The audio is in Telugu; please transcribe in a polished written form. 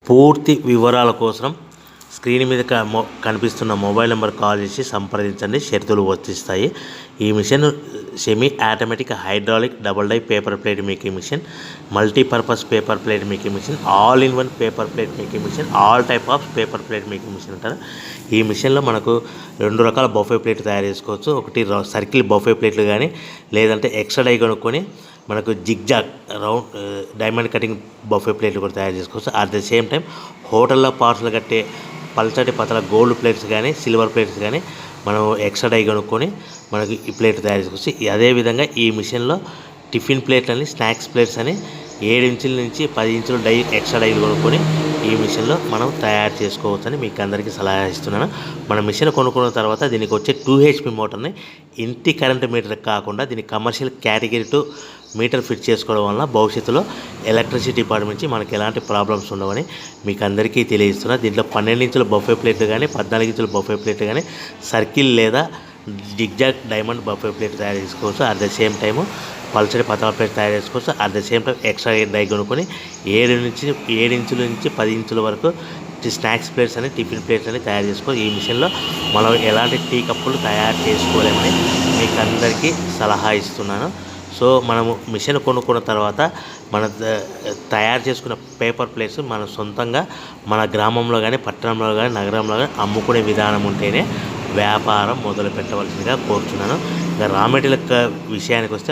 పూర్తి వివరాల కోసం స్క్రీన్ మీద కనిపిస్తున్న మొబైల్ నెంబర్ కాల్ చేసి సంప్రదించండి. షరతులు వర్తిస్తాయి. ఈ machine semi automatic hydraulic double die paper plate making machine, multipurpose paper plate making machine, all in one paper plate making machine, all type of paper plate making machine అంటారు. ఈ మిషన్లో మనకు 2 రకాల బఫే ప్లేట్ తయారు చేసుకోవచ్చు. ఒకటి సర్కిల్ బఫే ప్లేట్లు కానీ, లేదంటే ఎక్స్ట్రా డై కొనుక్కొని మనకు zigzag round diamond cutting buffet ప్లేట్లు కూడా తయారు చేసుకోవచ్చు. అట్ ద సేమ్ టైం హోటల్లో పార్సల్ కట్టే పల్చటి పతల గోల్డ్ ప్లేట్స్ కానీ, సిల్వర్ ప్లేట్స్ కానీ మనం ఎక్స్ట్రా డై కొనుక్కొని మనకి ఈ ప్లేట్ తయారు చేసుకోవచ్చు. అదేవిధంగా ఈ మిషన్లో టిఫిన్ ప్లేట్లు అని, స్నాక్స్ ప్లేట్స్ అని 7 ఇంచుల నుంచి 10 ఇంచుల డై ఎక్స్ట్రా డైలు కొనుక్కొని ఈ మిషన్లో మనం తయారు చేసుకోవచ్చని మీకు అందరికీ సలహా ఇస్తున్నాను. మన మిషన్ కొనుక్కున్న తర్వాత దీనికి వచ్చే 2 HP మోటార్ని ఇంటి కరెంట్ మీటర్ కాకుండా దీనికి కమర్షియల్ కేటగిరీ 2 మీటర్ ఫిట్ చేసుకోవడం వల్ల భవిష్యత్తులో ఎలక్ట్రిసిటీ డిపార్ట్మెంట్ నుంచి మనకి ఎలాంటి ప్రాబ్లమ్స్ ఉండవని మీకు అందరికీ తెలియజేస్తున్నా. దీంట్లో 12 ఇంచుల బఫే ప్లేట్లు కానీ, 14 ఇంచుల బఫే ప్లేట్లు కానీ, సర్కిల్ లేదా జిగ్జాగ్ డైమండ్ బఫే ప్లేట్ తయారు చేసుకోవచ్చు. అట్ ద సేమ్ టైము పల్చడి పతల ప్లేట్ తయారు చేసుకోవచ్చు. At the same time extra die కొనుక్కొని 7 ఇంచుల నుంచి 10 ఇంచుల వరకు స్నాక్స్ ప్లేట్స్ అని, టిఫిన్ ప్లేట్స్ అని తయారు చేసుకోవచ్చు. ఈ మిషన్లో మనం ఎలాంటి టీ కప్పులు తయారు చేసుకోలేమని మీకు అందరికీ సలహా ఇస్తున్నాను. సో మనము మిషన్ కొనుక్కున్న తర్వాత మన తయారు చేసుకున్న పేపర్ ప్లేట్స్ మనం సొంతంగా మన గ్రామంలో కానీ, పట్టణంలో కానీ, నగరంలో కానీ అమ్ముకునే విధానం ఉంటేనే వ్యాపారం మొదలు పెట్టవలసిందిగా కోరుచున్నాను. ఇక రా మెటీరియల్ విషయానికి వస్తే